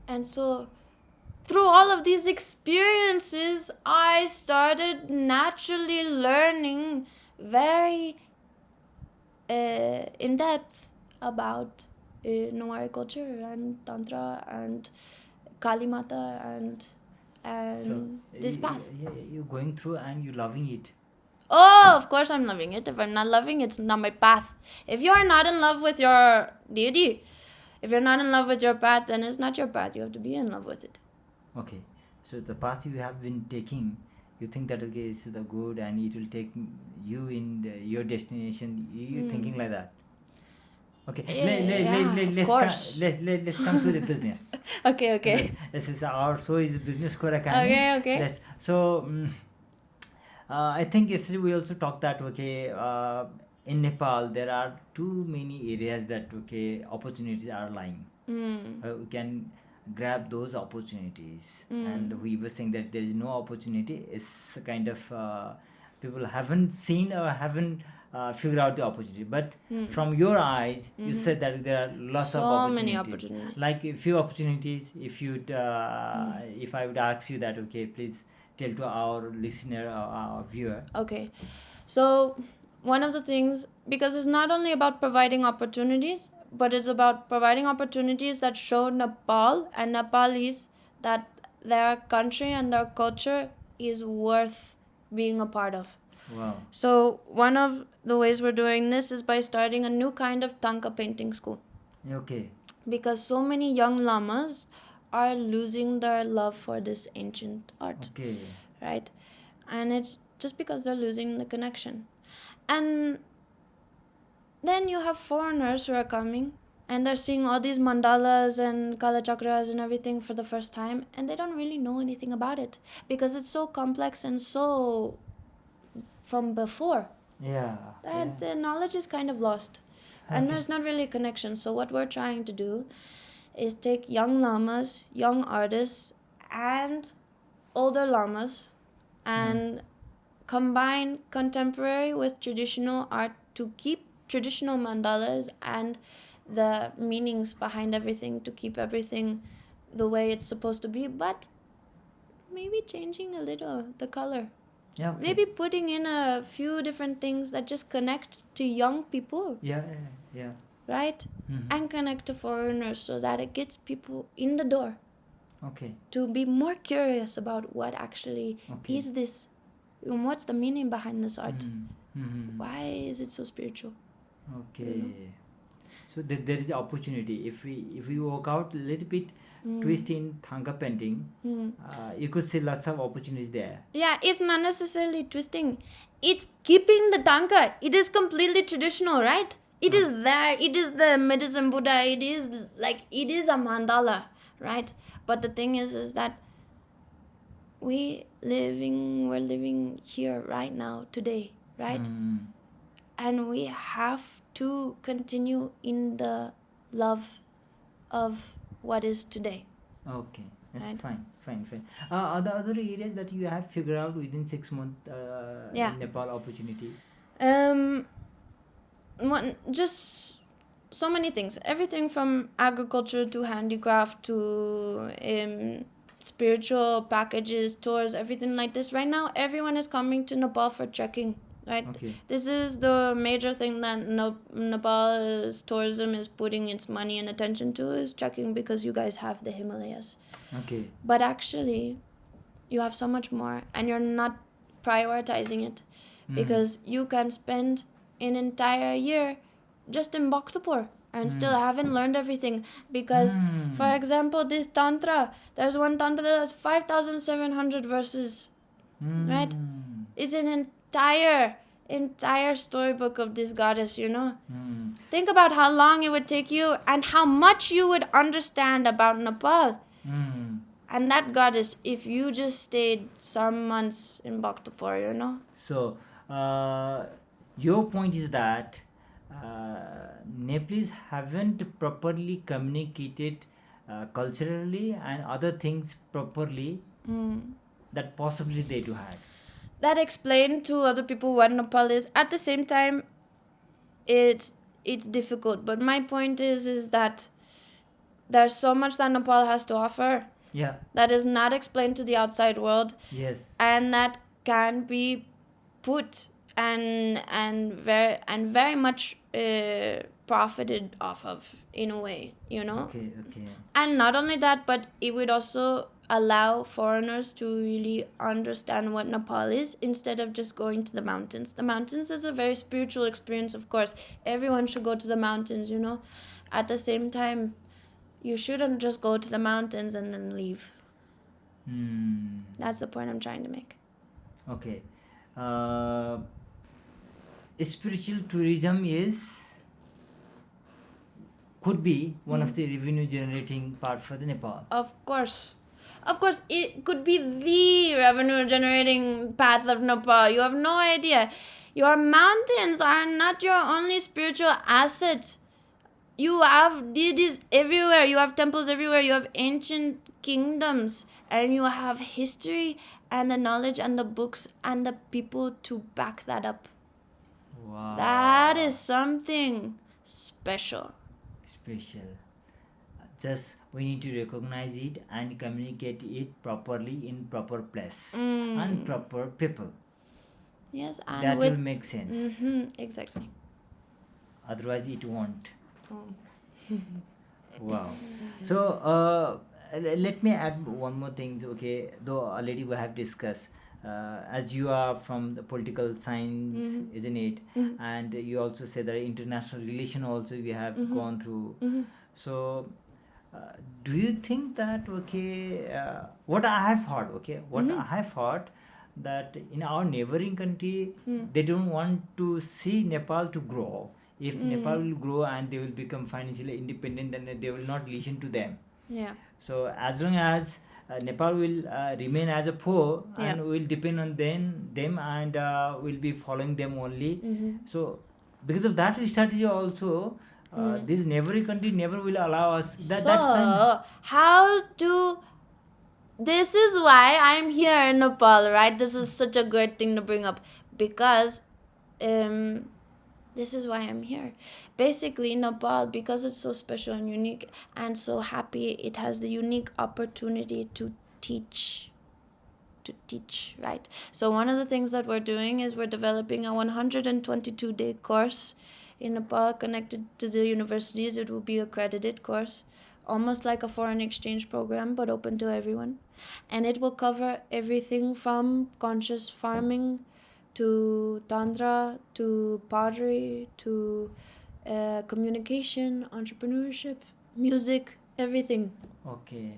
And so, through all of these experiences, I started naturally learning very in depth about Noai culture and Tantra and Kali Mata and So this path. You're going through and you're loving it. Oh, of course I'm loving it. If I'm not loving it, it's not my path. If you are not in love with your deity, if you're not in love with your path, then it's not your path. You have to be in love with it. Okay. So the path you have been taking, you think that okay, it's the good and it will take you in your destination. You're thinking like that. Okay. Let's come to the business. Okay. This is our show is Business Kurakani. Okay. Yes. So I think yesterday we also talked that in Nepal there are too many areas that opportunities are lying. We can grab those opportunities, and we were saying that there is no opportunity. It's kind of people haven't seen or haven't figured out the opportunity. But from your eyes, you said that there are lots of opportunities. So many opportunities. Like a few opportunities. If you'd, if I would ask you that, please tell to our listener, our viewer. Okay, so one of the things, because it's not only about providing opportunities, but it's about providing opportunities that show Nepal and Nepalis that their country and their culture is worth being a part of. Wow. So one of the ways we're doing this is by starting a new kind of Tanka painting school. Okay. Because so many young lamas are losing their love for this ancient art. Okay. Right? And it's just because they're losing the connection. And then you have foreigners who are coming, and they're seeing all these mandalas and kalachakras and everything for the first time, and they don't really know anything about it because it's so complex and so from before. That the knowledge is kind of lost. And there's not really a connection. So what we're trying to do is take young lamas, young artists, and older lamas, and combine contemporary with traditional art to keep traditional mandalas and the meanings behind everything, to keep everything the way it's supposed to be, but maybe changing a little the color. Maybe putting in a few different things that just connect to young people. Right? And connect to foreigners so that it gets people in the door. To be more curious about what actually is this, and what's the meaning behind this art. Why is it so spiritual? So there is opportunity. If we work out a little bit twist in Thangka painting, you could see lots of opportunities there. Yeah, it's not necessarily twisting. It's keeping the Thangka. It is completely traditional, right? It is there. It is the medicine Buddha. It is a mandala, right? But the thing is that we're living here right now, today, right? And we have to continue in the love of what is today. That's fine. Are the other areas that you have figured out within 6 months in Nepal opportunity? Just so many things. Everything from agriculture to handicraft to spiritual packages, tours, everything like this. Right now, everyone is coming to Nepal for trekking. Right? This is the major thing that Nepal's tourism is putting its money and attention to, is trekking, because you guys have the Himalayas. But actually, you have so much more, and you're not prioritizing it, because you can spend an entire year just in Bhaktapur and still haven't learned everything. Because, for example, this Tantra, there's one Tantra that's 5,700 verses. Right? It's an entire storybook of this goddess, Think about how long it would take you and how much you would understand about Nepal and that goddess if you just stayed some months in Bhaktapur, So, your point is that Nepalese haven't properly communicated culturally and other things properly that possibly they do have. That explain to other people what Nepal is. At the same time, it's difficult. But my point is that there's so much that Nepal has to offer. That is not explained to the outside world. And that can be put and very much profited off of, in a way, And not only that, but it would also allow foreigners to really understand what Nepal is, instead of just going to the mountains. The mountains is a very spiritual experience, of course. Everyone should go to the mountains, At the same time, you shouldn't just go to the mountains and then leave. That's the point I'm trying to make. Spiritual tourism could be one of the revenue generating part for the Nepal. Of course, it could be the revenue generating path of Nepal. You have no idea. Your mountains are not your only spiritual asset. You have deities everywhere. You have temples everywhere. You have ancient kingdoms. And you have history and the knowledge and the books and the people to back that up. Wow. That is something special. Just we need to recognize it and communicate it properly in proper place and proper people. Yes, and that will make sense. Exactly. Otherwise, it won't. Wow. So, let me add one more thing. Though already we have discussed. As you are from the political science, isn't it? And you also say that international relation also we have gone through. So, do you think that what I have heard, I have heard that in our neighboring country they don't want to see Nepal to grow. If Nepal will grow and they will become financially independent, then they will not listen to them. Yeah. So as long as Nepal will remain as a foe and will depend on them and will be following them only. So because of that strategy also, this neighboring country never will allow us This is why I'm here in Nepal, right? This is such a great thing to bring up because this is why I'm here. Basically, Nepal, because it's so special and unique and so happy, it has the unique opportunity to teach, right? So one of the things that we're doing is we're developing a 122-day course in Nepal connected to the universities. It will be an accredited course, almost like a foreign exchange program, but open to everyone. And it will cover everything from conscious farming to Tantra, to pottery, to communication, entrepreneurship, music, everything. Okay.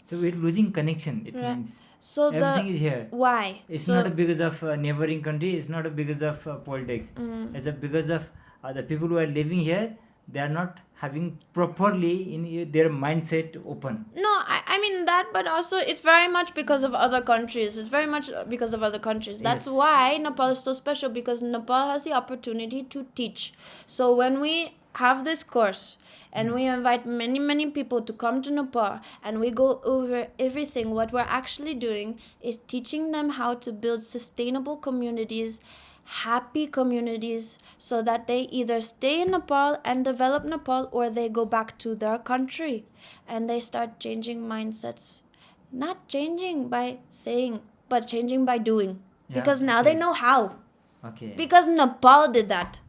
So we're losing connection. It means so everything is here. Why? It's not because of neighboring country. It's not because of politics. It's because of the people who are living here. They are not having properly in their mindset open. No, I mean that, but also it's very much because of other countries. It's very much because of other countries. That's why Nepal is so special, because Nepal has the opportunity to teach. So when we have this course and we invite many people to come to Nepal and we go over everything, what we're actually doing is teaching them how to build sustainable communities, happy communities, so that they either stay in Nepal and develop Nepal, or they go back to their country and they start changing mindsets. Not changing by saying, but changing by doing. Because now they know how. Okay. Because Nepal did that.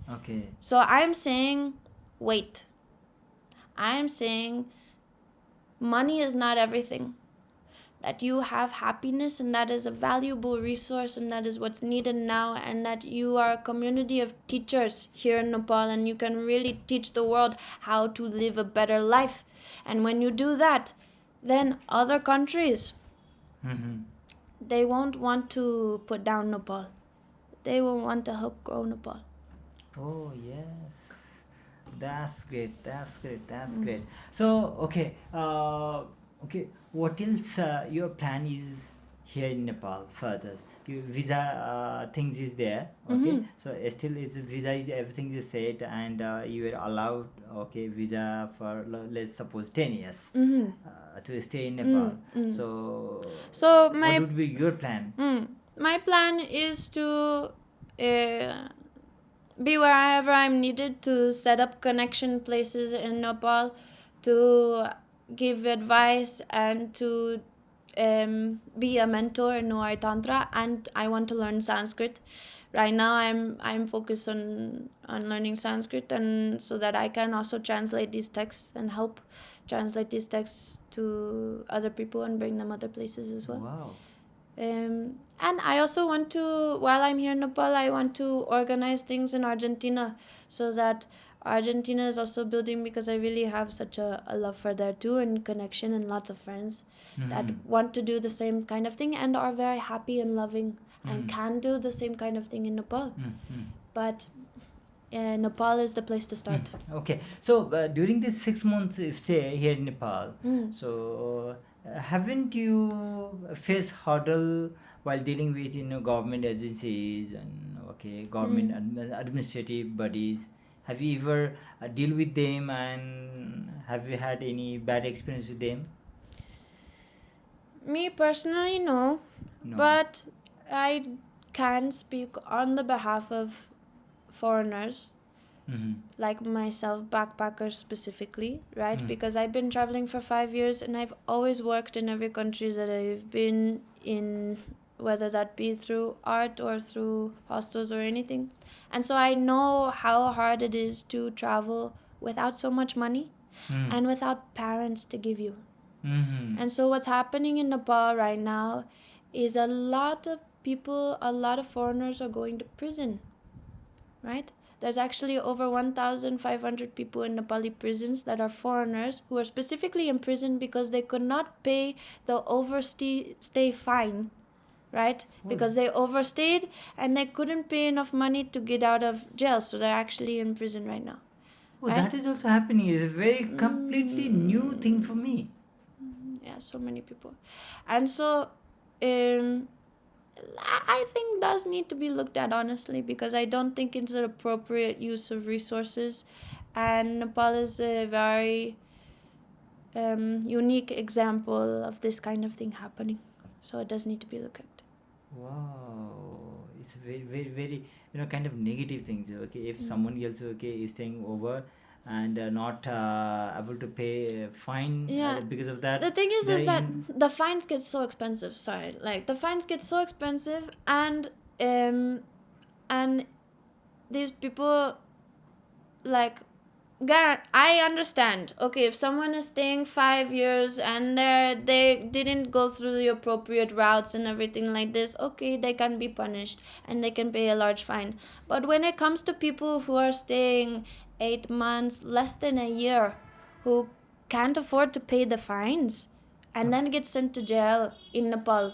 Okay. So I'm saying, wait. I'm saying money is not everything. That you have happiness, and that is a valuable resource, and that is what's needed now, and that you are a community of teachers here in Nepal, and you can really teach the world how to live a better life. And when you do that, then other countries, they won't want to put down Nepal. They will want to help grow Nepal. Oh, yes. That's great. Great. So, okay. Okay, what else your plan is here in Nepal further? Your visa things is there, okay? So still it's visa is everything is set, and you are allowed visa for let's suppose 10 years to stay in Nepal. So what would be your plan? My plan is to be wherever I'm needed to set up connection places in Nepal, to give advice and to be a mentor in Noai Tantra, and I want to learn Sanskrit. Right now I'm focused on learning Sanskrit, and so that I can also translate these texts and help translate these texts to other people and bring them other places as well. Wow. And I also want to, while I'm here in Nepal, I want to organize things in Argentina, so that Argentina is also building, because I really have such a love for there too, and connection, and lots of friends that want to do the same kind of thing and are very happy and loving and can do the same kind of thing in Nepal. But Nepal is the place to start. Okay, so during this 6 months stay here in Nepal, so haven't you faced hurdle while dealing with government agencies and government administrative bodies? Have you ever deal with them, and have you had any bad experience with them? Me personally, no. But I can speak on the behalf of foreigners, like myself, backpackers specifically, right? Because I've been traveling for 5 years, and I've always worked in every country that I've been in, whether that be through art or through hostels or anything. And so I know how hard it is to travel without so much money and without parents to give you. And so what's happening in Nepal right now is a lot of people, a lot of foreigners are going to prison, right? There's actually over 1,500 people in Nepali prisons that are foreigners, who are specifically in prison because they could not pay the overstay fine, right? Because they overstayed and they couldn't pay enough money to get out of jail, so they're actually in prison right now. That is also happening. It's a very completely new thing for me. Yeah, Yeah, so many people. And so I think does need to be looked at honestly, because I don't think it's an appropriate use of resources, and Nepal is a very unique example of this kind of thing happening. So it does need to be looked at. Wow, it's very, very, very, kind of negative things. Okay, if someone else, is staying over and not able to pay a fine because of that. The thing is that the fines get so expensive. Sorry, like the fines get so expensive, and these people, like, I understand. Okay, if someone is staying 5 years and they didn't go through the appropriate routes and everything like this, okay, they can be punished and they can pay a large fine. But when it comes to people who are staying 8 months, less than a year, who can't afford to pay the fines and then get sent to jail in Nepal,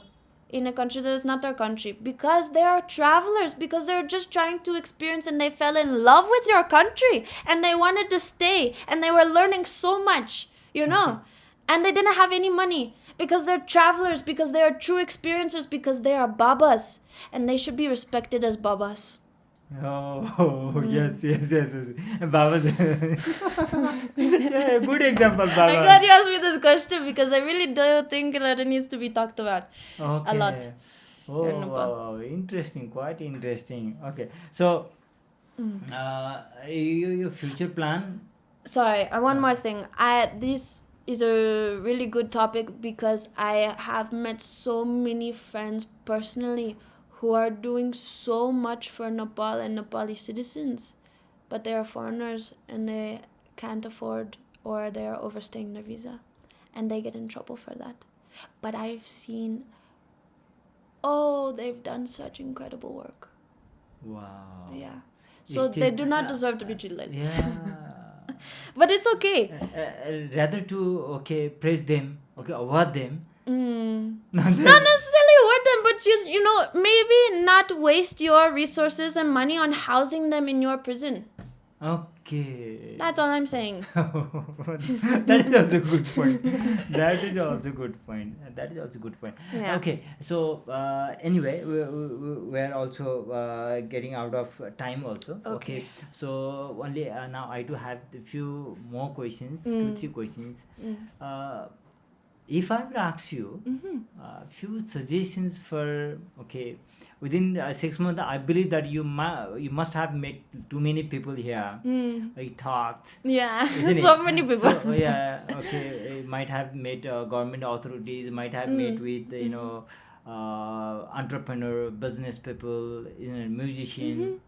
in a country that is not their country, because they are travelers, because they're just trying to experience, and they fell in love with your country and they wanted to stay and they were learning so much, and they didn't have any money, because they're travelers, because they are true experiencers, because they are babas, and they should be respected as babas. Oh, yes. Baba. Yeah, good example, Baba. I'm glad you asked me this question, because I really do think that it needs to be talked about a lot. Oh, wow. Interesting, quite interesting. Okay, so your future plan? Sorry, one more thing. This is a really good topic, because I have met so many friends personally who are doing so much for Nepal and Nepali citizens, but they are foreigners and they can't afford, or they are overstaying their visa, and they get in trouble for that. But I've seen, they've done such incredible work. Wow. Yeah. So they do not deserve to be treated like this. Yeah. But it's okay. Rather to praise them, award them. Not necessarily award them, but maybe not waste your resources and money on housing them in your prison. Okay. That's all I'm saying. That is also good point. That is also good point. Yeah. Okay. So anyway, we're also getting out of time also. Okay. So only now I do have a few more questions, 2-3 questions. If I would ask you a few suggestions for within 6 months, I believe that you must have met too many people here. You talked. Yeah, isn't so it? many people. So, you might have met government authorities, might have met with entrepreneur, business people, musician,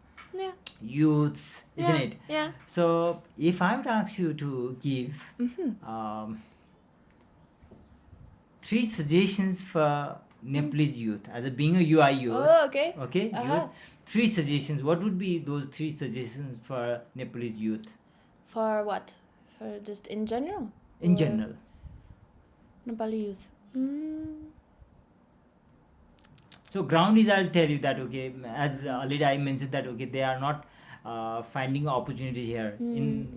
youths, isn't it? Yeah. So if I would ask you to give 3 suggestions for Nepalese youth, as a being a UI youth. Oh, okay. Okay, youth. 3 suggestions. What would be those 3 suggestions for Nepalese youth? For what? For just in general? In general. Nepali youth. So ground is, I'll tell you that as already I mentioned that they are not finding opportunities here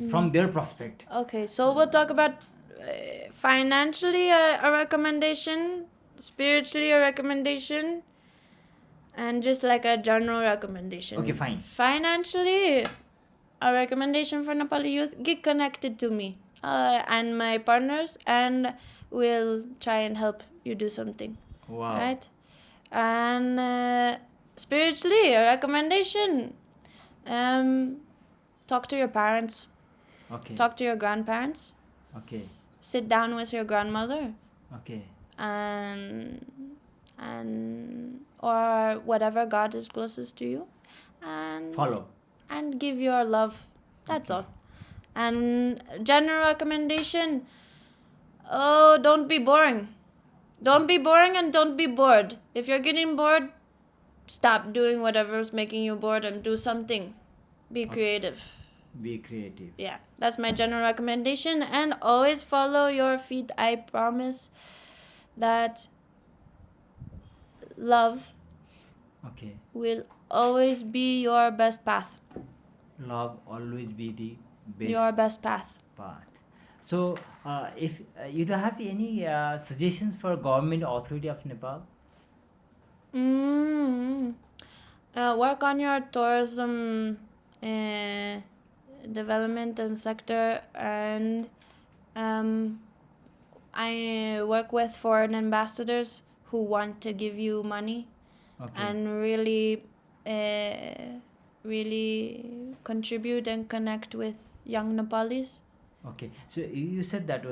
from their prospect. Okay, so we'll talk about financially a recommendation, spiritually a recommendation, and just like a general recommendation. Okay, fine. Financially, a recommendation for Nepali youth: get connected to me and my partners, and we'll try and help you do something. Wow. Right? And spiritually, a recommendation: talk to your parents. Okay. Talk to your grandparents. Okay. Sit down with your grandmother. Okay. And or whatever God is closest to you, and follow and give your love. That's all. And general recommendation: don't be boring. Don't be boring and don't be bored. If you're getting bored, stop doing whatever's making you bored and do something. Be creative. Be creative. Yeah, that's my general recommendation. And always follow your feet. I promise that love will always be your best path. Love always be the best. Your best path. So, if you do have any suggestions for government authority of Nepal? Mm. Work on your tourism development and sector, and I work with foreign ambassadors who want to give you money and really contribute and connect with young Nepalis. Okay, so you said that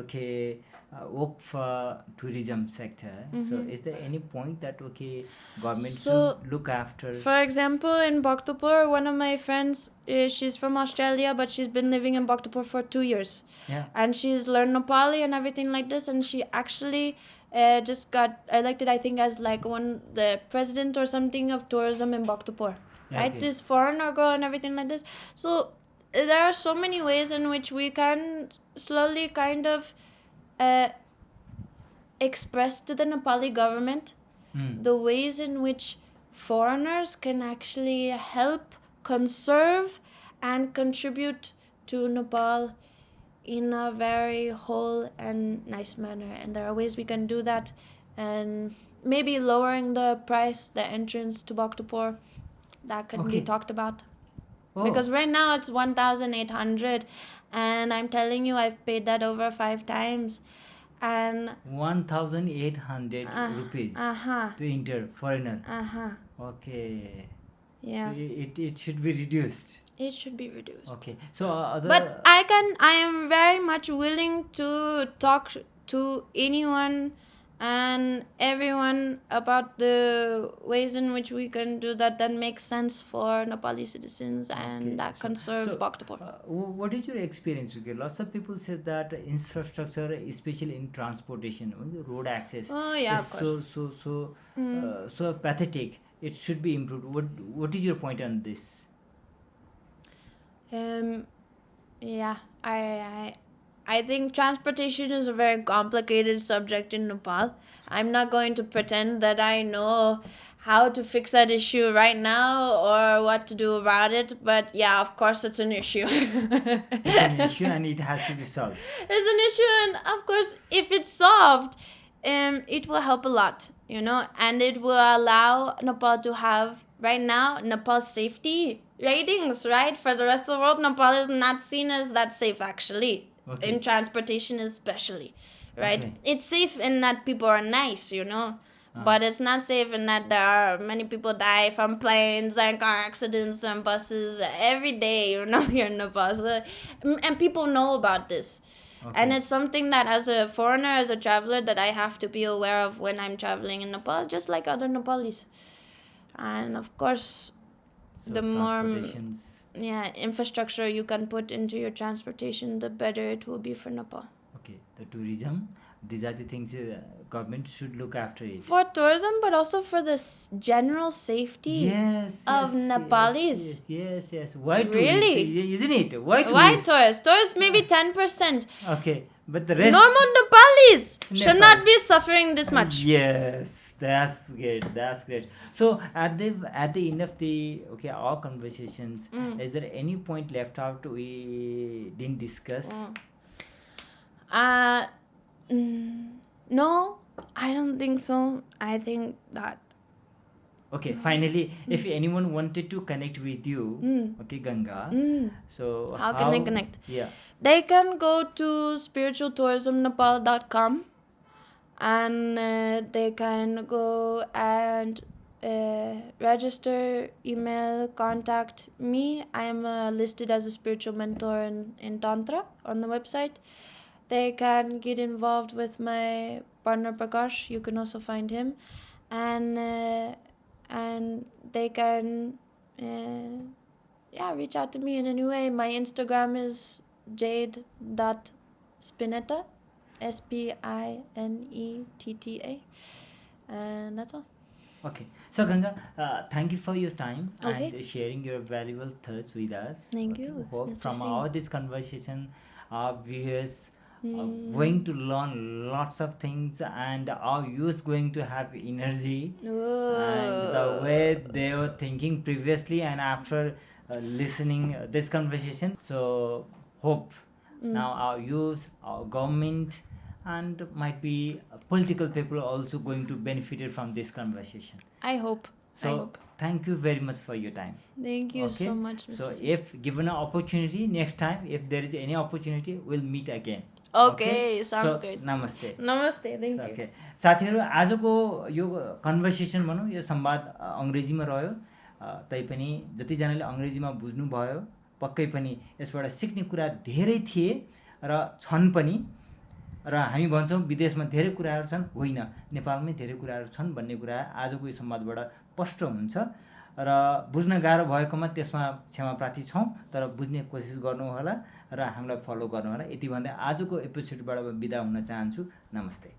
work for tourism sector. So is there any point that government should look after? For example, in Bhaktapur, one of my friends, she's from Australia, but she's been living in Bhaktapur for 2 years. Yeah. And she's learned Nepali and everything like this, and she actually just got elected, I think, as like the president or something of tourism in Bhaktapur. Yeah, right? This foreigner girl and everything like this. So there are so many ways in which we can slowly kind of express to the Nepali government the ways in which foreigners can actually help conserve and contribute to Nepal in a very whole and nice manner. And there are ways we can do that, and maybe lowering the price, the entrance to Bhaktapur, that can be talked about. Because right now it's 1,800, and I'm telling you, I've paid that over 5 times. And 1,800 rupees to enter foreigner. Okay. Yeah. So it should be reduced. It should be reduced. Okay. So but I am very much willing to talk to anyone and everyone about the ways in which we can do that makes sense for Nepali citizens and that conserve Bhaktapur. What is your experience? Okay, lots of people say that infrastructure, especially in transportation, road access, is so pathetic. It should be improved. What is your point on this? Yeah, I think transportation is a very complicated subject in Nepal. I'm not going to pretend that I know how to fix that issue right now or what to do about it, but yeah, of course it's an issue. It's an issue and it has to be solved. It's an issue, and of course if it's solved, it will help a lot, and it will allow Nepal to have, right now, Nepal's safety ratings, right? For the rest of the world, Nepal is not seen as that safe, actually. In transportation especially, right? It's safe in that people are nice, but it's not safe in that there are many people die from planes and car accidents and buses every day, here in Nepal. So, and people know about this. And it's something that as a foreigner, as a traveler, that I have to be aware of when I'm traveling in Nepal, just like other Nepalis. And of course, the more infrastructure you can put into your transportation, the better it will be for Nepal. Okay, the tourism, these are the things government should look after it. For tourism, but also for the general safety of Nepalis. Yes. Why tourists? Really? Isn't it? Why tourists? Tourists maybe 10%. Okay, but the rest... Normal Nepalis should not be suffering this much. Yes, that's great. So at the end of the our conversations, is there any point left out we didn't discuss? No, I don't think so. I think that. Okay, finally, if anyone wanted to connect with you, Ganga, so how can they connect? Yeah. They can go to spiritualtourismnepal.com and they can go and register, email, contact me. I am listed as a spiritual mentor in Tantra on the website. They can get involved with my partner Prakash. You can also find him. And they can reach out to me in any way. My Instagram is jade.spinetta, SPINETTA, and that's all. Okay, so Ganga, thank you for your time and sharing your valuable thoughts with us. Thank you. Hope from all this conversation, our viewers are going to learn lots of things, and our viewers going to have energy and the way they were thinking previously and after listening this conversation. So hope Now our youth, our government, and might be political people also going to benefit from this conversation. I hope. So thank you very much for your time. Thank you so much, Mr. So Singh. if given an opportunity, next time if there is any opportunity, we'll meet again. Okay, sounds good. Namaste. Namaste, thank you. Okay. साथीहरु आजको यो conversation भनौँ यो संवाद अंग्रेजीमा रह्यो तैपनि जतिजनाले अंग्रेजीमा बुझ्नु भयो पक्कै पनि यसबाट सिक्ने कुरा धेरै थिए र छन् पनि र हामी भन्छौँ विदेशमा धेरै कुराहरू छन् होइन नेपालमै धेरै कुराहरू छन् भन्ने कुरा आजको यो संवादबाट स्पष्ट हुन्छ र बुझ्न गाह्रो भएकोमा त्यसमा क्षमा प्रार्थी छौँ तर बुझ्ने कोसिस गर्नु होला र हामीलाई फलो गर्नु होला यति भन्दै आजको एपिसोडबाट बिदा हुन चाहन्छु नमस्ते।